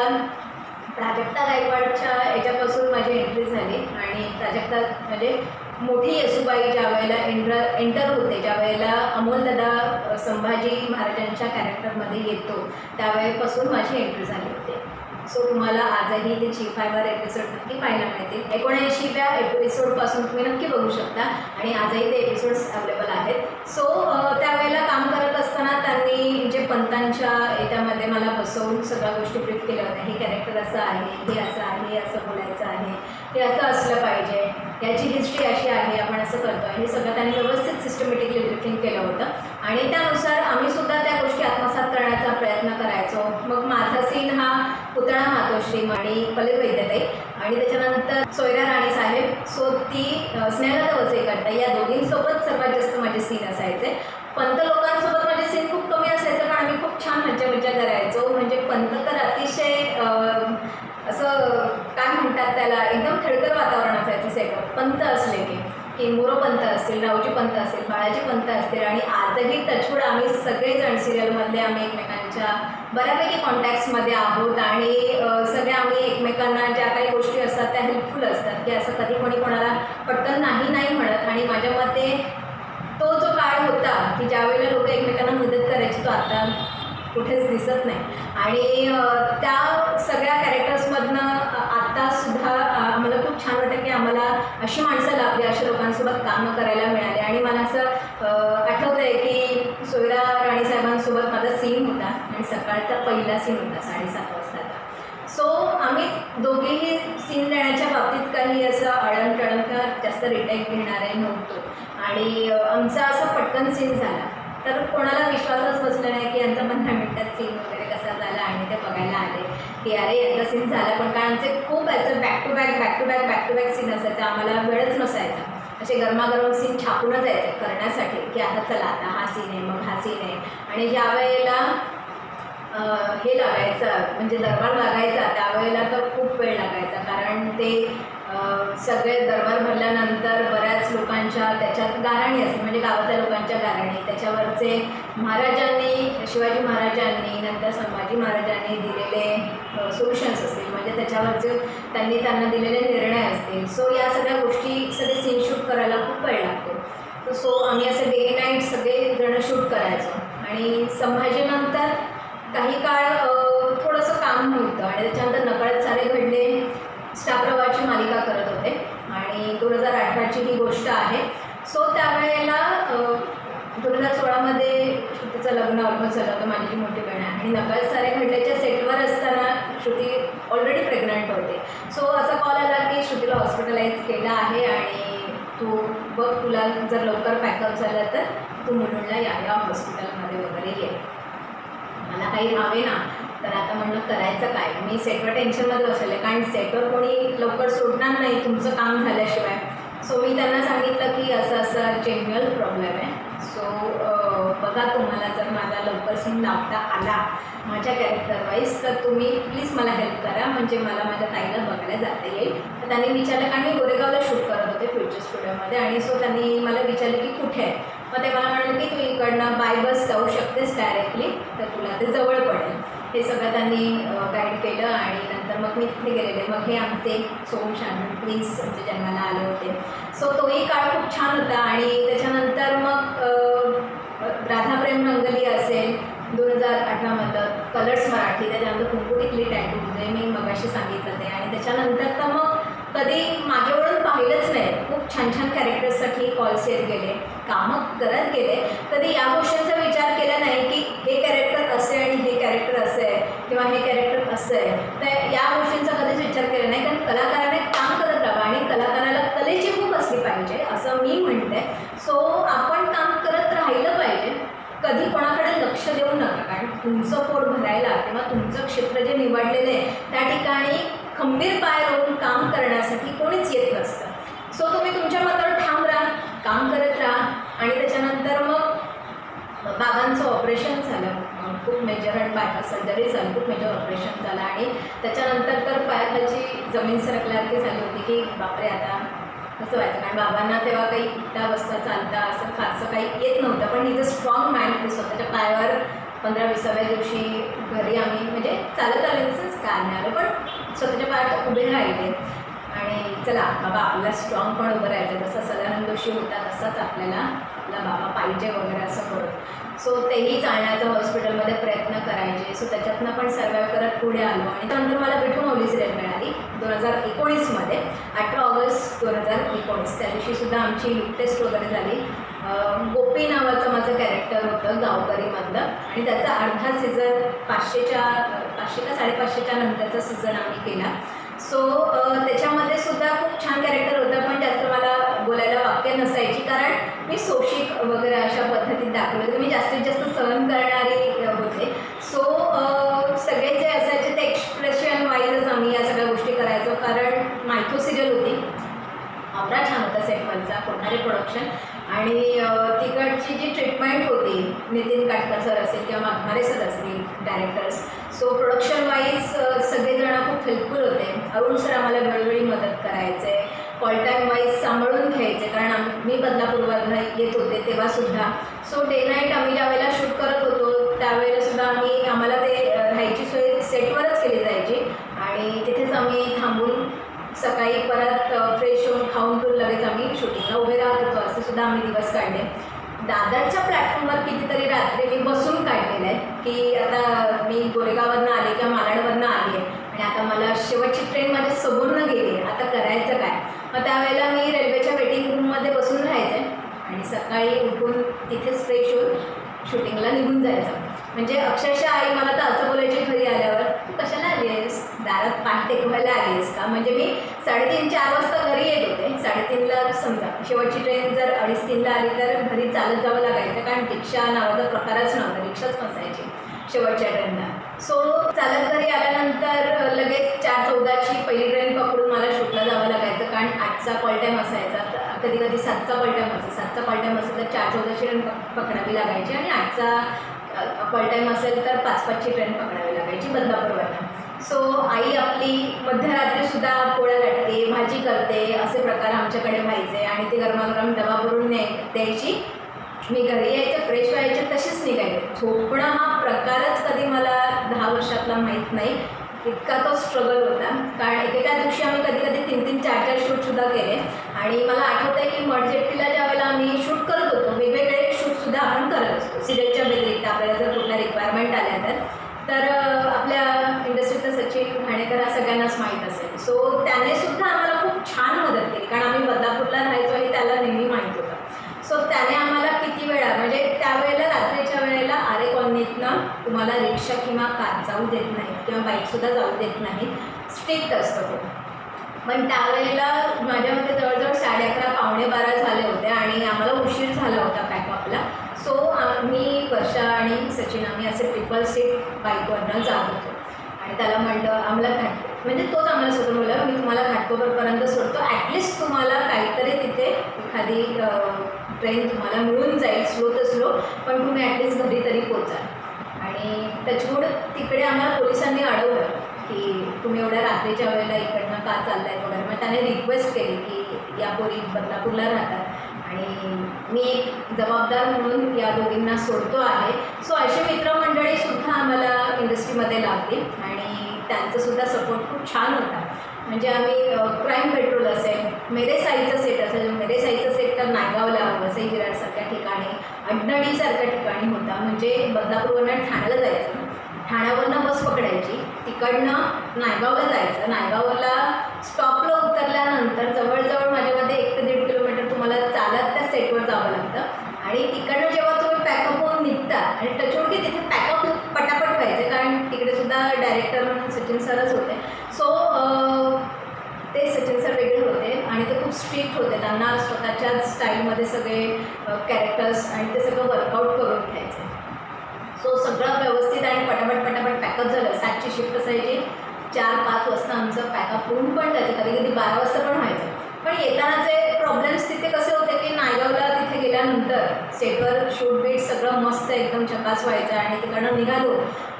Speaker 1: प्राजक्ता गायकवाडच्या याच्यापासून माझी एंट्री झाली आणि प्राजक्ता म्हणजे मोठी येसूबाई ज्या वेळेला एंटर होते, ज्या वेळेला अमोलदादा संभाजी महाराजांच्या कॅरेक्टरमध्ये येतो त्यावेळेपासून माझी एंट्री झाली होती. सो तुम्हाला आजही ते Zee5 एपिसोड नक्की पाहायला मिळतील. 79व्या एपिसोडपासून तुम्ही नक्की बघू शकता आणि आजही ते एपिसोड्स अवेलेबल आहेत. सो त्यावेळेला काम करत असताना त्यांनी जे पंतांच्या याच्यामध्ये मला बसवून सगळ्या गोष्टी ब्रीफ केल्या होत्या. हे कॅरेक्टर असं आहे, हे असं आहे, हे असं बोलायचं आहे, हे असं असलं पाहिजे, याची हिस्ट्री अशी आहे, आपण असं करतो आहे, हे सगळं त्यांनी व्यवस्थित सिस्टमॅटिकली ब्रीफिंग केलं होतं आणि त्यानुसार आम्हीसुद्धा त्या गोष्टी आत्मसात करण्याचा प्रयत्न करायचो. मग माझा सीन हा पुतळा मातोश्री आणि पले वैद्यताई आणि त्याच्यानंतर सोयरा राणी साहेब, सो ती स्नेहलता वसईकट्टा, या दोघींसोबत सर्वात जास्त माझे सीन असायचे. पंत लोकांसोबत माझे सीन खूप कमी असायचे. की मोरोपंत असतील, रावजी पंत असतील, बाळाजी पंत असतील आणि आजही टचवूड आम्ही सगळेजण सिरियलमधले आम्ही एकमेकांच्या बऱ्यापैकी कॉन्टॅक्ट्समध्ये आहोत आणि सगळे आम्ही एकमेकांना ज्या काही गोष्टी असतात त्या हेल्पफुल असतात की असं कधी कोणी कोणाला पटकन नाही म्हणत. आणि माझ्या मते तो जो काळ होता की ज्यावेळेला लोक एकमेकांना मदत करायची तो आता कुठेच दिसत नाही. आणि त्या सगळ्या कॅरेक्टर्समधनं आत्तासुद्धा आम्हाला खूप छान वाटतं की आम्हाला अशी माणसं लाभली, अशा लोकांसोबत कामं करायला मिळाले. आणि मला असं आठवतं आहे की सोयरा राणीसाहेबांसोबत माझा सीन होता आणि सकाळचा पहिला सीन होता 7:30 वाजताचा. सो आम्ही दोघेही सीन देण्याच्या बाबतीत काही असं अडणटळण किंवा जास्त रिटेक घेणारे नव्हतो आणि आमचा असा पटकन सीन झाला तर कोणाला विश्वासच बसला नाही की यांचा 15 मिनिटात सीन वगैरे कसा झाला. आणि ते बघायला आले की अरे यांचा सीन झाला, पण कारण आमचे खूप असं बॅक टू बॅक सीन असायचं, आम्हाला वेळच नसायचा. असे गरमागरम सीन छापूनच यायचे करण्यासाठी की आता चला आता हा सीन आहे, मग हा सीन आहे. आणि ज्या वेळेला हे लागायचं म्हणजे दरबार लागायचा त्यावेळेला तर खूप वेळ लागायचा, कारण ते सगळे दरबार भरल्यानंतर बऱ्याच लोकांच्या त्याच्यात गाराणी असते, म्हणजे गावातल्या लोकांच्या गाराणी, त्याच्यावरचे महाराजांनी, शिवाजी महाराजांनी, नंतर संभाजी महाराजांनी दिलेले सोल्युशन्स असतील, म्हणजे त्याच्यावरचे त्यांना दिलेले निर्णय असतील. सो या सगळ्या गोष्टी सगळे सीन शूट करायला खूप वेळ लागतो. सो आम्ही असं डे नाईट सगळे जण शूट करायचो. आणि संभाजीनंतर काही काळ थोडंसं काम नव्हतं आणि त्याच्यानंतर नकळत सारे घडले स्टार प्रवाहाची मालिका करत होते आणि 2018ची ही गोष्ट आहे. सो त्यावेळेला 2016मध्ये श्रुतीचं लग्न ऑलमोस्ट झालं होतं, माझी जी मोठी बहीण आहे. आणि नकळत सारे घडल्याच्या सेटवर असताना श्रुती ऑलरेडी प्रेग्नंट होते. सो असा कॉल आला की श्रुतीला हॉस्पिटलाइज केलं आहे आणि तू बघ तुला जर लवकर पॅकअप झालं तर तू मुलुंडला या हॉस्पिटलमध्ये वगैरे ये. मला काही हवे ना, तर आता म्हणलं करायचं काय. मी सेटवर टेन्शनमध्ये बसले कारण सेटवर कोणी लवकर सोडणार नाही तुमचं काम झाल्याशिवाय. सो मी त्यांना सांगितलं की असं जेन्युअल प्रॉब्लेम आहे. सो बघा तुम्हाला जर माझा लवकर सीन लावता आला माझ्या कॅरेक्टर वाईज तर तुम्ही प्लीज मला हेल्प करा, म्हणजे मला माझ्या ताईला बघायला जाता येईल. तर त्यांनी विचारलं, कारण मी गोरेगावला शूट करत होते फ्युचर स्टुडिओमध्ये, आणि सो त्यांनी मला विचारलं की कुठे आहे. मग ते मला म्हणाले की तू इकडनं बाय बस जाऊ शकतेस डायरेक्टली, तर तुला ते जवळ पडेल. हे सगळं त्यांनी गाईड केलं आणि नंतर मग मी तिथे गेलेले. मग हे आमचे सोम शानन प्लीज आमच्या जन्माला आले होते. सो तोही काळ खूप छान होता. आणि त्याच्यानंतर मग राधाप्रेम रंगली असेल 2018मधलं, कलर्स मराठी, त्याच्यानंतर कुंकू टिकली टॅटू जे मी मगाशी सांगितलं ते. आणि त्याच्यानंतर तर मग कधी मागे वळून पाहिलंच नाही. खूप छान छान कॅरेक्टर्ससाठी कॉल्स येत गेले, कामं करत गेले. कधी या गोष्टींचा विचार केला नाही की हे कॅरेक्टर असे आणि हे कॅरेक्टर असं आहे किंवा हे कॅरेक्टर असं आहे. तर या गोष्टींचा कधीच विचार केला नाही, कारण कलाकाराने काम करत राहावं आणि कलाकाराला कलेची खूप असली पाहिजे असं मी म्हणते. सो आपण काम करत राहिलं पाहिजे, कधी कोणाकडे लक्ष देऊ नका, कारण तुमचं पोट भरायला किंवा तुमचं क्षेत्र जे निवडलेलं आहे त्या ठिकाणी खंबीर पाय रोवून काम करण्यासाठी कोणीच येत नसतं. सो तुम्ही तुमच्या मतावर ठाम राहा, काम करत राहा. आणि त्याच्यानंतर मग बाबांचं ऑपरेशन झालं, खूप मेजर आणि बायपास सर्जरी झाली, खूप मेजर ऑपरेशन झालं. आणि त्याच्यानंतर तर पायाखालची जमीन सरकल्यासारखी झाली होती की बापरे आता कसं व्हायचं, कारण बाबांना तेव्हा काही उठता बसता चालता असं फारसं काही येत नव्हतं. पण ही जर स्ट्रॉंग माइंड ते स्वतःच्या पायावर 15-20व्या दिवशी घरी आम्ही म्हणजे चालत आल्यानंच काय नाही आलं, पण स्वतःच्या पायावर उभे राहिले. आणि चला बाबा आपल्याला स्ट्रॉंग पण उभं राहायचं, जसा सदानंद जोशी होता तसाच आपल्याला आपला बाबा पाहिजे वगैरे असं करत. सो तेही चालण्याचा हॉस्पिटलमध्ये प्रयत्न करायचे. सो त्याच्यातनं पण सर्वाईव्ह करत पुढे आलो. आणि त्यानंतर मला विठू माऊली सिरियल मिळाली 2019मध्ये, 18 ऑगस्ट 2019. त्या दिवशीसुद्धा आमची लुक टेस्ट वगैरे झाली. गोपी नावाचं माझं कॅरेक्टर होतं गावकरीमधलं, आणि त्याचा अर्धा सीझन 500 का 550च्या नंतरचा सीझन आम्ही केला. सो त्याच्यामध्ये सुद्धा खूप छान कॅरेक्टर होतं, पण जास्त मला बोलायला वाक्य नसायची, कारण मी सोशिक वगैरे अशा पद्धतीत दाखवलं की मी जास्तीत जास्त सहन करणारी होते. सो सगळे जे असायचे ते एक्सप्रेशन वाईजच आम्ही या सगळ्या गोष्टी करायचो, कारण मायथो सिरियल होती, आवरा छान होता सेटवरचा, कोठारे प्रोडक्शन. आणि तिकडची जी ट्रीटमेंट होती, नितीन काटकर सर असेल किंवा माघमारे सर असतील डायरेक्टर्स, सो प्रोडक्शन वाईज सगळेजण खूप हेल्पफुल होते. अरुण सर आम्हाला वेळोवेळी मदत करायचे. कॉल टाईम वाईज सांभाळून घ्यायचे, कारण मी बदलापूरवरनं येत होते तेव्हासुद्धा. सो डे नाईट आम्ही ज्यावेळेला शूट करत होतो त्यावेळेलासुद्धा आम्हाला ते राहायची सोय सेटवरच केली जायची आणि तिथेच आम्ही थांबून सकाळी परत फ्रेश होऊन खाऊन पिऊन लगेच आम्ही शूटिंगला उभे राहत होतो. असे सुद्धा आम्ही दिवस काढले. दादरच्या प्लॅटफॉर्मवर कितीतरी रात्री मी बसून काढलेलं आहे की आता मी गोरेगाववरनं आले किंवा मालाडवरनं आली आहे आणि आता मला शेवटची ट्रेन माझ्या समोरनं गेली आहे, आता करायचं काय. मग त्यावेळेला मी रेल्वेच्या वेटिंग रूममध्ये बसून राहायचे आणि सकाळी उठून तिथेच फ्रेश होऊन शूटिंगला निघून जायचं. म्हणजे अक्षरशः आई मला तर असं बोलायची घरी आल्यावर, तू कशाला आली आहेस, दारात पाठ टेकवायला आली आहेस का. म्हणजे मी 3:30-4 वाजता घरी येत होते. 3:30ला समजा शेवटची ट्रेन जर 2:30-3ला आली तर घरी चालत जावं लागायचं, कारण रिक्षा नावाचा प्रकारच नव्हता, रिक्षाच नसायची शेवटच्या ट्रेनला. सो चालत घरी आल्यानंतर लगेच 4:14ची पहिली ट्रेन पकडून मला शूटला जावं लागायचं, कारण 8चा कॉल टाईम असायचा. कधी कधी 7चा कॉल टाईम असेल, 7चा कॉल टाईम असेल तर 4:14ची ट्रेन पकडावी लागायची आणि 8चा कॉल टाईम असेल तर 5:05ची ट्रेन पकडावी लागायची बदलापूरवरनं. सो आई आपली मध्यरात्रीसुद्धा पोळ्या लाटते, भाजी करते, असे प्रकार आमच्याकडे व्हायचे आणि ते गरमागरम डबा भरून द्यायची. मी घरी यायचे, फ्रेश व्हायचे, तशीच निघायचे. झोपणं हा प्रकारच कधी मला 10 वर्षातला माहीत नाही, इतका तो स्ट्रगल होता. कारण एकेका दिवशी आम्ही कधी कधी 3-3, 4-4 शूटसुद्धा केले. आणि मला आठवतं आहे की मडजेट्टीला ज्यावेळेला आम्ही शूट करत होतो, वेगवेगळे शूटसुद्धा आपण करत असतो सिरियलच्या व्यतिरिक्त. आपल्याला जर कुठल्या रिक्वायरमेंट आल्या तर आपल्या इंडस्ट्रीतलं सचिन घाणेकर हा सगळ्यांनाच माहीत असेल. सो त्यानेसुद्धा आम्हाला खूप छान मदत केली, कारण आम्ही बदलापूरला राहायचो हे त्याला नेहमी माहीत होतं. सो त्याने आम्हाला किती वेळा, म्हणजे त्यावेळेला रात्रीच्या वेळेला आरे कॉलनीतनं तुम्हाला रिक्षा किंवा कार जाऊ देत नाही किंवा बाईकसुद्धा जाऊ देत नाही, स्ट्रिक्ट असतं तो. पण त्यावेळेला माझ्यामध्ये जवळजवळ 11:30 पावणे 12 झाले होते आणि आम्हाला उशीर झाला होता पॅकअपला. सो मी वर्षा आणि सचिन आम्ही असे ट्रिपल सीट बाईकवरनं जात होतो आणि त्याला म्हटलं आम्हाला म्हणजे तोच आम्हाला स्वतः बोलला, मी तुम्हाला घाटकोपरपर्यंत सोडतो, ॲटलिस्ट तुम्हाला काहीतरी तिथे एखादी ट्रेन तुम्हाला मिळून जाईल, स्लो तर स्लो, पण तुम्ही ॲटलिस्ट घरी तरी पोचाल. आणि टचवूड तिकडे आम्हाला पोलिसांनी अडवलं की तुम्ही एवढ्या रात्रीच्या वेळेला इकडनं का चाललाय वगैरे. मग त्याने रिक्वेस्ट केली की या पोरी बदलापूरला राहतात आणि मी एक जबाबदार म्हणून या दोघींना सोडतो आहे. सो अशी मित्रमंडळीसुद्धा आम्हाला इंडस्ट्रीमध्ये लागली आणि त्यांचासुद्धा सपोर्ट खूप छान होता. म्हणजे आम्ही क्राईम पेट्रोल असेल, मेरे साईचं सेट असेल, मेरे साईचं सेट तर नायगावला, वसई विरारसारख्या ठिकाणी, अड्डणीसारख्या ठिकाणी होता. म्हणजे बदलापूरवरनं ठाण्याला जायचं, ठाण्यावरनं बस पकडायची, तिकडनं नायगावला जायचं, नायगावला स्टॉपला उतरल्यानंतर जवळजवळ माझ्यामध्ये 1 ते 1.5 किलोमीटर तुम्हाला चालत त्या सेटवर जावं लागतं. आणि तिकडनं जेव्हा तुम्ही पॅकअप होऊन निघता आणि टचवूड की तिथे पॅकअप पटापट व्हायचे, कारण तिकडेसुद्धा डायरेक्टर म्हणून सचिन सरच होते. सो ते सचिन सर वेगळे होते आणि ते खूप स्ट्रिक्ट होते. त्यांना स्वतःच्याच स्टाईलमध्ये सगळे कॅरेक्टर्स आणि ते सगळं वर्कआउट करून घ्यायचे. सो सगळं व्यवस्थित आणि पटापट पॅकअप झालं. 7ची शिफ्ट असायची, 4-5 वाजता आमचं पॅकअप होऊन पण जायचं, कधी कधी 12 वाजता पण व्हायचं. पण येतानाचे प्रॉब्लेम्स तिथे कसे होते की नायगावला तिथे गेल्यानंतर सेटवर शूट बीट सगळं मस्त एकदम चकास व्हायचं आणि तिकडनं निघालो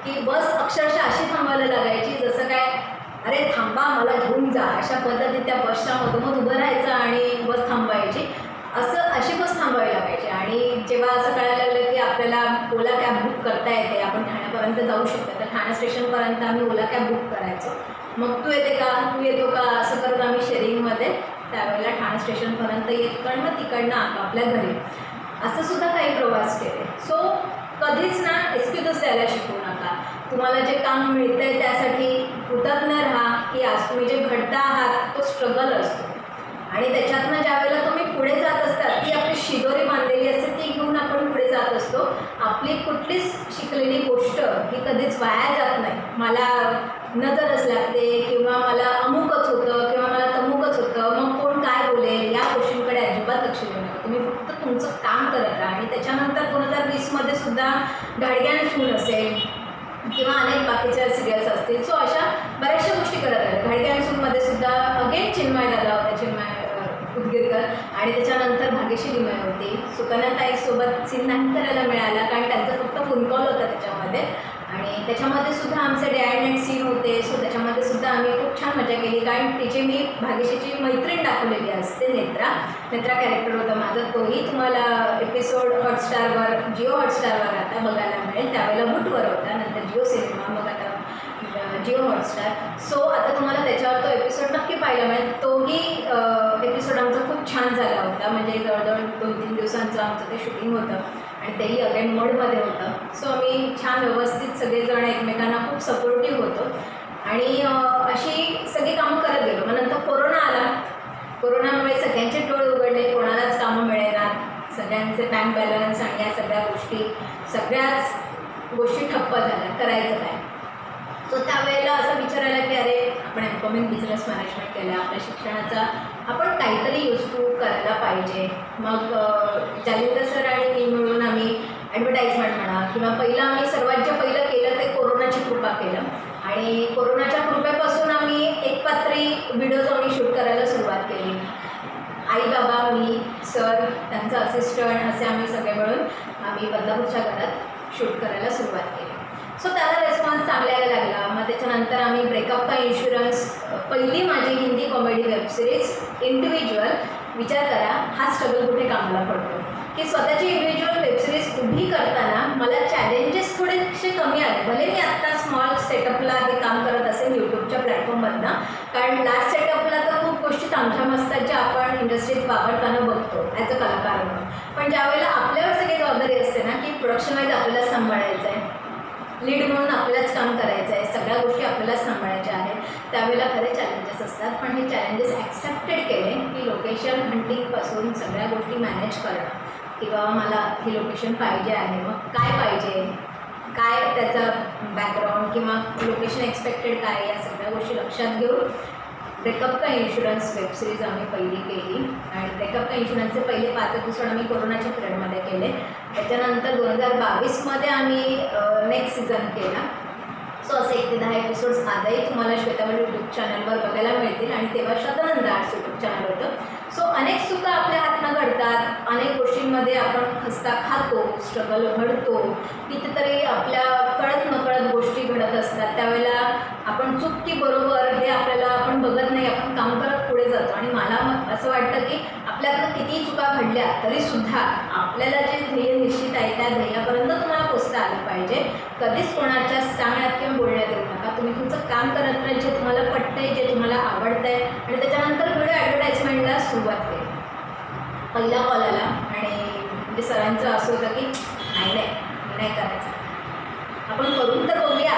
Speaker 1: की बस अक्षरशः अशी थांबायला लागायची जसं काय अरे थांबा मला घेऊन जा, अशा पद्धतीत त्या बसच्या मधोमध उभं राहायचं आणि बस थांबायची, अशी बस थांबावी लागायची. आणि जेव्हा असं कळायला लागलं की आपल्याला ओला कॅब बुक करता येते, आपण ठाण्यापर्यंत जाऊ शकतो, तर ठाणे स्टेशनपर्यंत आम्ही ओला कॅब बुक करायचो. मग तू येते का, तू येतो का, असं करत आम्ही शेअरिंगमध्ये त्यावेळेला ठाणे स्टेशनपर्यंत येतो आणि मग तिकडनं आपल्या घरी असं सुद्धा काही प्रवास केले. सो कधीच ना एक्सक्यूजच द्यायला शिकवू नका. तुम्हाला जे काम मिळतं आहे त्यासाठी कृतज्ञ राहा की आज तुम्ही जे घडता आहात तो स्ट्रगल असतो आणि त्याच्यातनं ज्यावेळेला तुम्ही पुढे जात असतात ती आपली शिदोरी बांधलेली असते, ती घेऊन आपण पुढे जात असतो. आपली कुठलीच शिकलेली गोष्ट ही कधीच वाया जात नाही. मला नजरच लागते किंवा मला अमुकच होतं किंवा मला तमुकच होतं, मग कोण काय बोलेल या गोष्टींकडे अजिबात लक्ष देऊ नका. तुम्ही फक्त तुमचं काम करत राहा. आणि त्याच्यानंतर 2020मध्ये सुद्धा गाडग्यान सून असेल किंवा अनेक बाकीच्या सिरियल्स असतील. सो अशा बऱ्याचशा गोष्टी करत राहिल्या. घाडग्यान सूनमध्ये सुद्धा अगेन चिन्मय दादा होता, चिन्मय उदगीरकर, आणि त्याच्यानंतर भाग्यश्री लिमय होती. सुकन्याताईसोबत सीन नाही करायला मिळाला कारण त्यांचा फक्त फोन कॉल होता त्याच्यामध्ये. आणि त्याच्यामध्ये सुद्धा आमचे डे अँड नाईट सीन होते. सो त्याच्यामध्ये सुद्धा आम्ही खूप छान मजा केली, कारण तिची मी भाग्यश्रीची मैत्रीण दाखवलेली असते. नेत्रा कॅरेक्टर होता माझं. तोही तुम्हाला एपिसोड हॉटस्टारवर, जिओ हॉटस्टारवर आता बघायला मिळेल. त्यावेळेला बूटवर होता, नंतर जिओ सिनेमा, मग आता जिओ हॉटस्टार. सो आता तुम्हाला त्याच्यावर तो एपिसोड नक्की पाहायला मिळेल. तोही एपिसोड आमचा खूप छान झाला होता. म्हणजे जवळजवळ 2-3 दिवसांचं आमचं ते शूटिंग होतं आणि तेही अगेन मोडमध्ये होतं. सो आम्ही छान व्यवस्थित सगळेजण एकमेकांना खूप सपोर्टिव्ह होतो आणि अशी सगळी कामं करत गेलो. मग नंतर कोरोना आला. कोरोनामुळे सगळ्यांचे डोळे उघडले, कोणालाच कामं मिळेनात, सगळ्यांचे बँक बॅलन्स आणि या सगळ्याच गोष्टी ठप्प झाल्या. करायचं काय? सो त्यावेळेला असं विचार आला की अरे आपण एम.कॉम बिझनेस मॅनेजमेंट केलं, आपल्या शिक्षणाचा आपण काहीतरी युजफुल करायला पाहिजे. मग जालिंदर सर आणि मी मिळून आम्ही ॲडव्हर्टाईजमेंट म्हणा किंवा आम्ही सर्वात जे पहिलं केलं ते कोरोनाची कृपा केलं आणि कोरोनाच्या कृपेपासून आम्ही एकपात्री व्हिडिओज आम्ही शूट करायला सुरुवात केली. आई बाबा, मी, सर, त्यांचा असिस्टंट असे आम्ही सगळे मिळून आम्ही बदलापूरच्या घरात शूट करायला सुरुवात केली. सो त्याला रेस्पॉन्स चांगला यायला लागला. मग त्याच्यानंतर आम्ही ब्रेकअप का इन्शुरन्स, पहिली माझी हिंदी कॉमेडी वेबसिरीज इंडिव्हिज्युअल. विचार करा हा स्ट्रगल कुठे कामाला पडतो की स्वतःची इंडिव्हिज्युअल वेबसिरीज उभी करताना मला चॅलेंजेस थोडेसे कमी आले. भले मी आत्ता स्मॉल सेटअपला हे काम करत असेल यूट्यूबच्या प्लॅटफॉर्ममधनं, कारण लार्ज सेटअपला तर खूप गोष्टी तामझाम असतात ज्या आपण इंडस्ट्रीत वापरताना बघतो ॲज अ कलाकार म्हणून. पण ज्यावेळेला आपल्यावर सगळी जबाबदारी असते ना की प्रोडक्शनवाईज आपल्याला सांभाळायचं आहे, लीड म्हणून आपल्यालाच काम करायचं आहे, सगळ्या गोष्टी आपल्यालाच सांभाळायच्या आहेत, त्यावेळेला खरे चॅलेंजेस असतात. पण हे चॅलेंजेस ॲक्सेप्टेड केले की लोकेशन हंटिंगपासून सगळ्या गोष्टी मॅनेज करणं की बाबा मला हे लोकेशन पाहिजे आहे, मग काय पाहिजे, काय त्याचं बॅकग्राऊंड किंवा लोकेशन एक्सपेक्टेड काय, या सगळ्या गोष्टी लक्षात घेऊन ब्रेकअप का इन्शुरन्स वेबसिरीज आम्ही पहिली केली. आणि ब्रेकअप का इन्शुरन्सचे पहिले 5 एपिसोड आम्ही कोरोनाच्या पिरियडमध्ये केले. त्याच्यानंतर 2022मध्ये आम्ही नेक्स्ट सीझन केला. सो असे 1 ते 10 एपिसोड्स आजही तुम्हाला श्वेतावली यूट्यूब चॅनलवर बघायला मिळतील आणि तेव्हा शतानंद आर्ट्स यूट्यूब चॅनल होतं. सो अनेक चुका आपल्या हातनं घडतात, अनेक गोष्टींमध्ये आपण खस्ता खातो, स्ट्रगल घडतो, कितीतरी आपल्या कळत नकळत गोष्टी घडत असतात. त्यावेळेला आपण चूक की बरोबर हे आपल्याला आपण बघत नाही, आपण काम करत पुढे जातो. आणि मला असं वाटतं की आपल्यातनं किती चुका घडल्या तरीसुद्धा आपल्याला जे ध्येय निश्चित आहे त्या ध्येयापर्यंत तुम्हाला पोचता आलं पाहिजे. कधीच कोणाच्या सांगण्यात किंवा बोलण्यात येऊ नका. तुम्ही तुमचं काम करत राहा, जे तुम्हाला पटतंय, जे तुम्हाला आवडतंय. आणि त्याच्यानंतर व्हिडिओ ॲडव्हर्टाईजमेंटला सुरुवात केली. पहिला कॉल आला आणि म्हणजे सरांचं असं होतं की नाही करायचं, आपण करून तर बघूया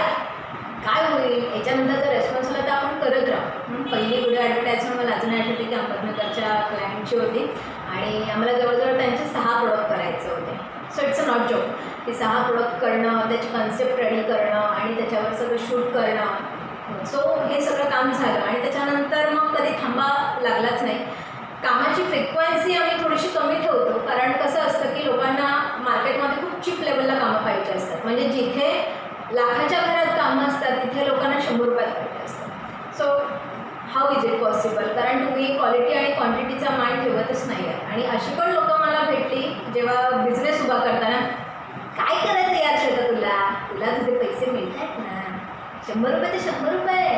Speaker 1: काय होईल, याच्यानंतर जर रेस्पॉन्स आला तर आपण करत राहू. पहिली व्हिडिओ ॲडव्हर्टाईजमेंट मला अजून आठवते की अहमदनगरच्या क्लायंटची होती आणि आम्हाला जवळजवळ त्यांचे 6 प्रोडक्ट करायचे होते. So it's a not joke की 6 प्रोडक्ट करणं, त्याची कन्सेप्ट रेडी करणं आणि त्याच्यावर सगळं शूट करणं. सो हे सगळं काम झालं आणि त्याच्यानंतर मग कधी थांबा लागलाच नाही. कामाची फ्रिक्वेन्सी आम्ही थोडीशी कमी ठेवतो, कारण कसं असतं की लोकांना मार्केटमध्ये खूप चीप लेवलला कामं पाहिजे असतात. म्हणजे जिथे लाखाच्या घरात कामं असतात तिथे लोकांना 100 रुपयात पाहिजे असतात. So how is it possible, कारण तुम्ही क्वालिटी आणि क्वांटिटीचा मान ठेवतच नाही आहे. आणि अशी पण लोकं मला भेटली जेव्हा बिझनेस उभा करताना, काय करायचं यार श्वेता, तुला तुझे पैसे मिळत आहेत ना, 100 रुपये ते 100 रुपये,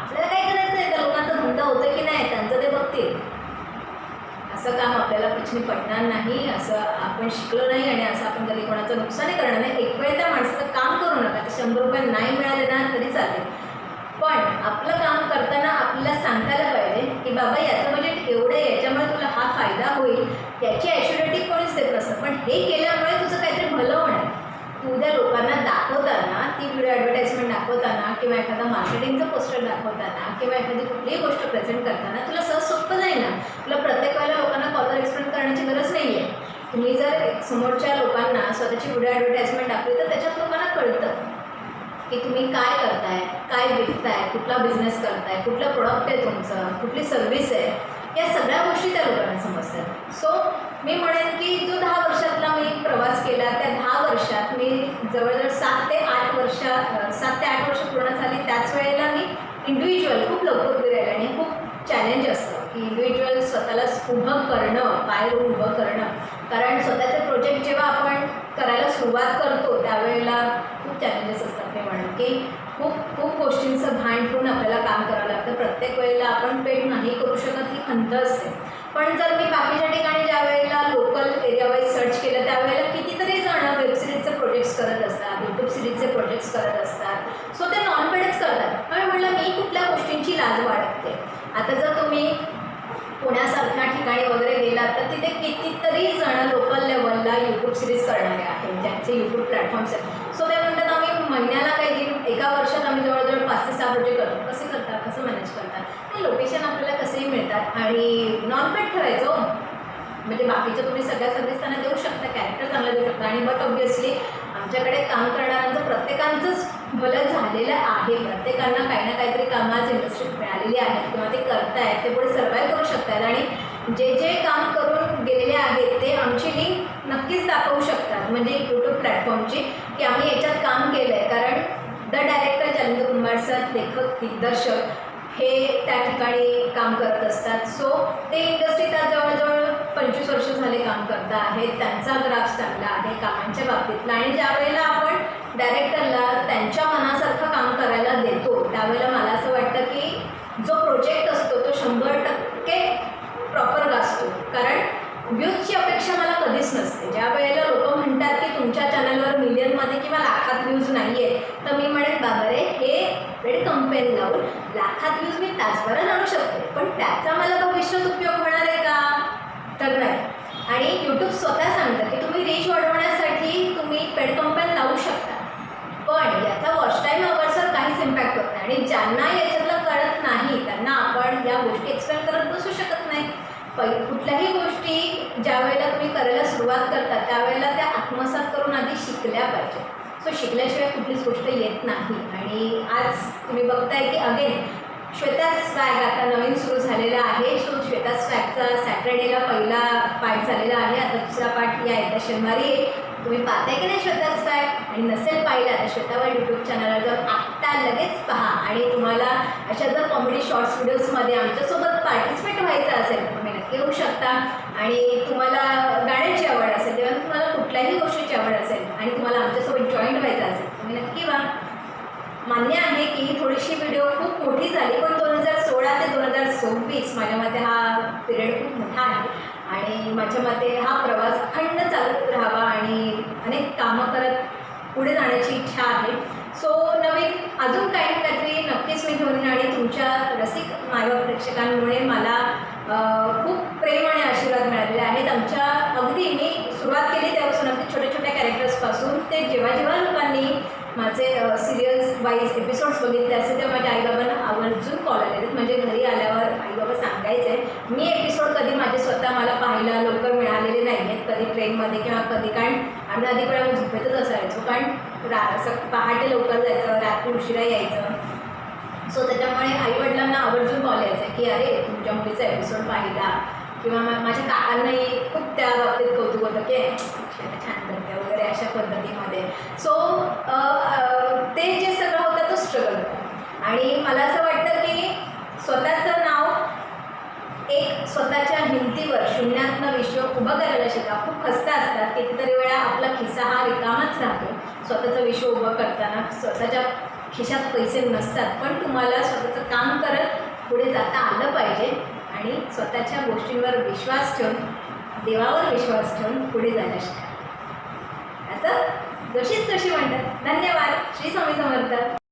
Speaker 1: आपल्याला काय करायचं आहे, त्या लोकांचा धंदा होतं की नाही त्यांचं ते बघतील. असं काम आपल्याला पिछणी पडणार नाही, असं आपण शिकलो नाही आणि असं आपण कधी कोणाचं नुकसानही करणार नाही. एक वेळ त्या माणसाचं काम करू नका, ते 100 रुपये नाही मिळाले ना तरी चालेल, पण आपलं काम करताना आपल्याला सांगायला पाहिजे की बाबा याचं बजेट एवढं आहे, याच्यामुळे तुला हा फायदा होईल, याची ॲश्युरिटी कोणीच देत नसतं, पण हे केल्यामुळे तुझं काहीतरी भलं होणार. तू उद्या लोकांना दाखवताना, ती व्हिडिओ ॲडव्हर्टाईजमेंट दाखवताना किंवा एखादा मार्केटिंगचं पोस्टर दाखवताना किंवा एखादी कुठलीही गोष्ट प्रेझेंट करताना तुला सहज सोपं जाईल ना. तुला प्रत्येक वेळेला लोकांना कॉलर एक्सप्लेन करण्याची गरज नाही आहे. तुम्ही जर समोरच्या लोकांना स्वतःची व्हिडिओ ॲडव्हर्टाईजमेंट दाखवली तर त्याच्यात लोकांना कळतं की तुम्ही काय करताय, काय विकताय, कुठला बिझनेस करताय, कुठलं प्रोडक्ट आहे तुमचं, कुठली सर्व्हिस आहे, या सगळ्या गोष्टी त्या लोकांना समजतात. सो मी म्हणेन की जो 10 वर्षातला मी प्रवास केला, त्या 10 वर्षात मी जवळजवळ 7 ते 8 वर्ष पूर्ण झाली. त्याच वेळेला मी इंडिव्हिज्युअल खूप लवकर उभी राहिले आणि खूप चॅलेंज असतं की इंडिव्हिज्युअल स्वतःला उभं करणं, पायावर उभं करणं, कारण स्वतःचे प्रोजेक्ट जेव्हा आपण करायला सुरुवात करतो त्यावेळेला खूप चॅलेंजेस असतात. की खूप गोष्टींचं भान ठेवून आपल्याला काम करावं लागतं. प्रत्येक वेळेला आपण पेड नाही करू शकत ही खंत असते. पण जर मी बाकीच्या ठिकाणी ज्या वेळेला लोकल एरिया वाईज सर्च केलं त्यावेळेला कितीतरी जण वेबसिरीजचे प्रोजेक्ट्स करत असतात, यूट्यूब सिरीजचे प्रोजेक्ट्स करत असतात. सो ते नॉन पेडच करतात. पण म्हटलं मी कुठल्या गोष्टींची लाज बाळगते. आता जर तुम्ही पुण्यासारख्या ठिकाणी वगैरे गेलात तर तिथे कितीतरी जण लोकल लेवलला यूट्यूब सिरीज करणारे आहेत, ज्यांचे यूट्यूब प्लॅटफॉर्म्स आहेत. सो ते म्हणतात आम्ही महिन्याला काही एका वर्षात आम्ही जवळजवळ 5 ते 6 प्रोजेक्ट करतो. कसे करतात, कसं मॅनेज करतात? ते लोकेशन आपल्याला कसेही मिळतात आणि नॉन पेड ठेवायचं. म्हणजे बाकीच्या तुम्ही सगळ्या सर्व्हिसांना देऊ शकता, कॅरेक्टर चांगला देऊ शकता. आणि बट ऑब्वियसली आमच्याकडे काम करणाऱ्यांचं प्रत्येकांचंच भलं झालेलं आहे. प्रत्येकांना काही ना काहीतरी कामं आज इंडस्ट्रीत मिळालेली आहेत किंवा ते करतायत, ते पुढे सर्वाईव्ह करू शकतात. आणि जे काम करून गेलेले आहेत ते आमची लिंक नक्कीच दाखवू शकतात, म्हणजे यूट्यूब प्लॅटफॉर्मची, की आम्ही याच्यात काम केलं आहे. कारण the director Jalinder Kumbhar sir, लेखक दिग्दर्शक, हे त्या ठिकाणी काम करत असतात. सो ते इंडस्ट्रीत आज जवळजवळ 25 वर्ष झाले काम करत आहेत. त्यांचा ग्राफ चांगला आहे कामांच्या बाबतीतला. आणि ज्या वेळेला आपण डायरेक्टरला त्यांच्या मनासारखं काम करायला देतो त्यावेळेला मला असं वाटतं की जो प्रोजेक्ट असतो तो 100% प्रॉपर गाजतो. कारण व्ह्यूजची अपेक्षा मला कधीच नसते. ज्या वेळेला लोक म्हणतात की तुमच्या चॅनलवर मिलियनमध्ये किंवा लाखात व्ह्यूज नाही आहेत, तर मी म्हणेन बाबा रे, हे पेड कंपेन लावून लाखात व्ह्यूज मी तासभरात आणू शकते, पण त्याचा मला भविष्यात उपयोग होणार आहे का? तर नाही. आणि यूट्यूब स्वतः सांगतं की तुम्ही रीच वाढवण्यासाठी तुम्ही पेड कंपेन लावू शकता, पण याचा वॉच टाईम अवर्सवर काहीच इम्पॅक्ट होत नाही. आणि ज्यांना याच्यातलं कळत नाही त्यांना आपण या गोष्टी एक्सप्लेन करत बसू शकत नाही. कुठल्याही गोष्टी ज्या वेळेला तुम्ही करायला सुरुवात करता त्यावेळेला त्या आत्मसात करून आधी शिकल्या पाहिजे. सो शिकल्याशिवाय कुठलीच गोष्ट येत नाही. आणि आज तुम्ही बघताय की अगेन श्वेता स्वॅग आता नवीन सुरू झालेला आहे. सो श्वेता स्वॅगचा सॅटर्डेला पहिला पार्ट झालेला आहे. आता दुसरा पार्ट या येत्या शनिवारी आहे. तुम्ही पाहताय की नाही श्वेता स्वॅग? आणि नसेल पाहिला तर श्वेतावर यूट्यूब चॅनलला जाऊन आत्ता लगेच पहा. आणि तुम्हाला अशा जर कॉमेडी शॉर्ट्स व्हिडिओजमध्ये आमच्यासोबत पार्टिसिपेट व्हायचं असेल तर तुम्ही नक्की येऊ शकता. आणि तुम्हाला गाण्याची आवड असेल तेव्हा तुम्हाला कुठल्याही गोष्टीची आवड असेल आणि तुम्हाला आमच्यासोबत जॉईन व्हायचं असेल तुम्ही नक्की व्हा. मान्य आहे की ही थोडीशी व्हिडिओ खूप मोठी झाली, पण 2016 ते 2026 माझ्या मते हा पिरियड खूप मोठा आहे. आणि माझ्या मते हा प्रवास अखंड चालत राहावा आणि अनेक कामं करत पुढे जाण्याची इच्छा आहे. सो नवीन अजून काही ना काहीतरी नक्कीच मी घेऊन येईन. आणि तुमच्या रसिक मायबाप प्रेक्षकांमुळे मला खूप प्रेम आणि आशीर्वाद मिळालेले आहेत. आमच्या अगदी मी सुरुवात केली त्यापासून अगदी छोट्या छोट्या कॅरेक्टर्सपासून ते जेव्हा लोकांनी माझे सिरियल्स वाईज एपिसोड्स बघितले असेल तेव्हा माझ्या आईबाबांना आवर्जून कॉल आलेले. म्हणजे घरी आल्यावर आईबाबा सांगायचे मी एपिसोड कधी माझे स्वतः मला पाहायला लवकर मिळालेले नाही आहेत, कधी ट्रेनमध्ये किंवा कधी. कारण आम्ही आधी पण आम्ही झोपेतच असायचो, कारण पहाटे लवकर जायचं, रात्री उशिरा यायचं. सो त्याच्यामुळे आईवडिलांना आवर्जून कॉल यायचा की अरे तुमच्या मुलीचा एपिसोड पाहिला. किंवा माझ्या काकांनाही खूप त्या बाबतीत कौतुक होतं की छान करते वगैरे अशा पद्धतीमध्ये. सो ते जे सगळं होतं तो स्ट्रगल होता. आणि मला असं वाटतं की स्वतःचं नाव एक स्वतःच्या हिमतीवर शून्यातनं विश्व उभं करायला शिका. खूप खस्ता असतात, कितीतरी वेळा आपला खिस्सा हा रिकामाच राहतो स्वतःचं विश्व उभं करताना. स्वतःच्या खिशात पैसे नसतात, पण तुम्हाला स्वतःचं काम करत पुढे जाता आलं पाहिजे आणि स्वतःच्या गोष्टींवर विश्वास ठेवून, देवावर विश्वास ठेवून पुढे जायला शिका. असं जशीच म्हणतात. धन्यवाद. श्री स्वामी समर्थ.